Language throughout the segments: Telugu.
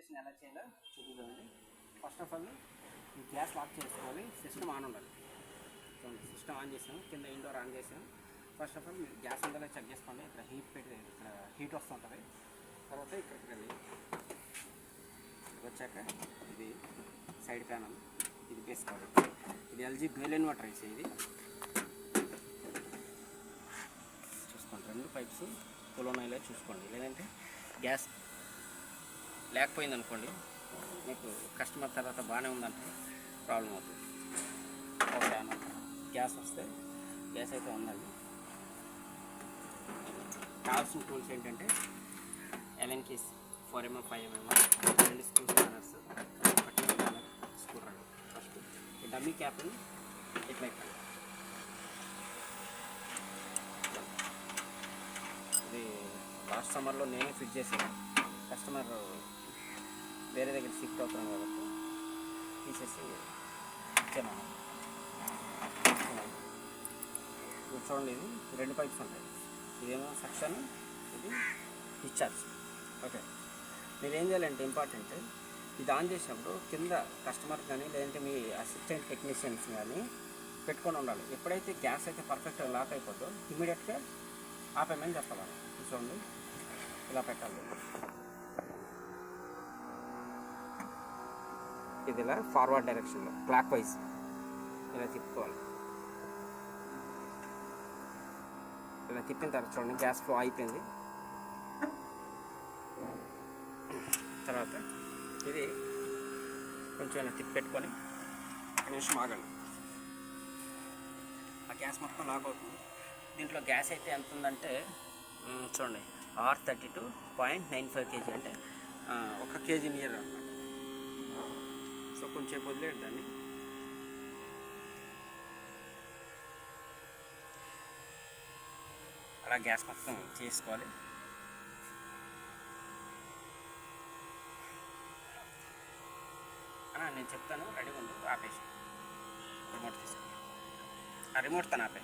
ఇన్స్టాలేషన్ ఎలా చేయాలో చూపిద్దామండి. ఫస్ట్ ఆఫ్ ఆల్ ఈ గ్యాస్ లాక్ చేసుకోవాలి. సిస్టమ్ ఆన్ ఉండాలి. సిస్టమ్ ఆన్ చేసాము, కింద ఇండోర్ ఆన్ చేసాము. ఫస్ట్ ఆఫ్ ఆల్ మీరు గ్యాస్ ఉండాలో చెక్ చేసుకోండి. ఇక్కడ హీట్ పెట్టి ఇక్కడ హీట్ వస్తుంటుంది. తర్వాత ఇక్కడికి వెళ్ళి వచ్చాక ఇది సైడ్ ప్యానల్, ఇది వేసుకోవాలి. ఇది ఎల్జీ డ్యూయల్ ఇన్వర్టర్ వేసి ఇది చూసుకోండి. 2 పైప్స్ ఫుల్ ఉన్నాయిలే చూసుకోండి. లేదంటే గ్యాస్ లేకపోయింది అనుకోండి, మీకు కస్టమర్ తర్వాత బాగానే ఉందంటే ప్రాబ్లం అవుతుంది. ఓకే అన్న, గ్యాస్ వస్తే గ్యాస్ అయితే ఉందండి. కావాల్సిన టూల్స్ ఏంటంటే Ellen keys 4mm 5mm, 2 screw spanners, 1 screw driver. First ఈ డమ్మీ క్యాప్ని ఇట్లా పెట్టండి. ఇది లాస్ట్ సమ్మర్లో నేనే ఫిట్ చేసాను. కస్టమర్ వేరే దగ్గర షిఫ్ట్ అవుతున్నాను కాబట్టి తీసేసి ఇచ్చాను. చూడండి, ఇది 2 పైప్స్ ఉంటాయి. ఇదేమో సెక్షన్, ఇది డిశ్చార్జ్. ఓకే, మీరు ఏం చేయాలంటే ఇంపార్టెంట్, ఇది ఆన్ చేసినప్పుడు కింద కస్టమర్ కానీ లేదంటే మీ అసిస్టెంట్ టెక్నీషియన్స్ కానీ పెట్టుకొని ఉండాలి. ఎప్పుడైతే గ్యాస్ అయితే పర్ఫెక్ట్గా లాక్ అయిపోతుందో ఇమీడియట్గా ఆపేమని చెప్పాలి. చూడండి, ఇలా పెట్టాలి. ఇది ఇలా ఫార్వర్డ్ డైరెక్షన్లో క్లాక్ వైజ్ ఇలా తిప్పుకోవాలి. ఇలా తిప్పిన తర్వాత చూడండి, గ్యాస్ ఫ్లో అయిపోయింది. తర్వాత ఇది కొంచెం ఇలా తిప్పి పెట్టుకొని నిమిషం ఆగండి. ఆ గ్యాస్ మొత్తం లాక్ అవుతుంది. దీంట్లో గ్యాస్ అయితే ఎంత ఉందంటే చూడండి, R32.95 kg, అంటే 1 kg నియర్ అన్నమాట. సో కొంచెం వదిలేడు దాన్ని. అలా గ్యాస్ మొత్తం చేసుకోవాలి. నేను చెప్తాను, రెడీగా ఉండు. ఆపేసి రిమోట్ తీసుకుని ఆ రిమోట్ తను ఆపే.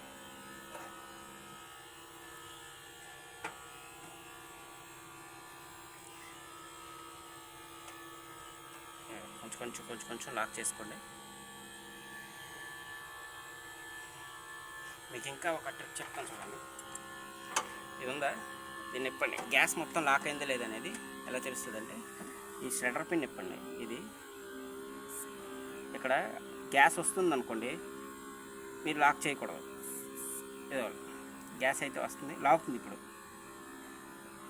కొంచెం లాక్ చేసుకోండి. మీకు ఇంకా ఒక ట్రిక్ చెప్తాను చూడండి. ఇది ఉందా, దీన్ని ఇప్పండి. గ్యాస్ మొత్తం లాక్ అయిందా లేదనేది ఎలా తెలుస్తుందంటే, ఈ ష్రెడర్ పిన్ ఇప్పండి. ఇది ఇక్కడ గ్యాస్ వస్తుంది అనుకోండి, మీరు లాక్ చేయకూడదు. ఏదో గ్యాస్ అయితే వస్తుంది, లాగుతుంది. ఇప్పుడు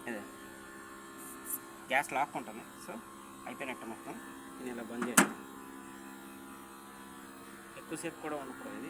ఇదే గ్యాస్ లాక్ ఉంటుంది. సో అయిపోయినట్టు మొత్తం. ఇది ఇలా బంద్ చేయండి. ఎక్కువసేపు కూడా ఉండకూడదు ఇది.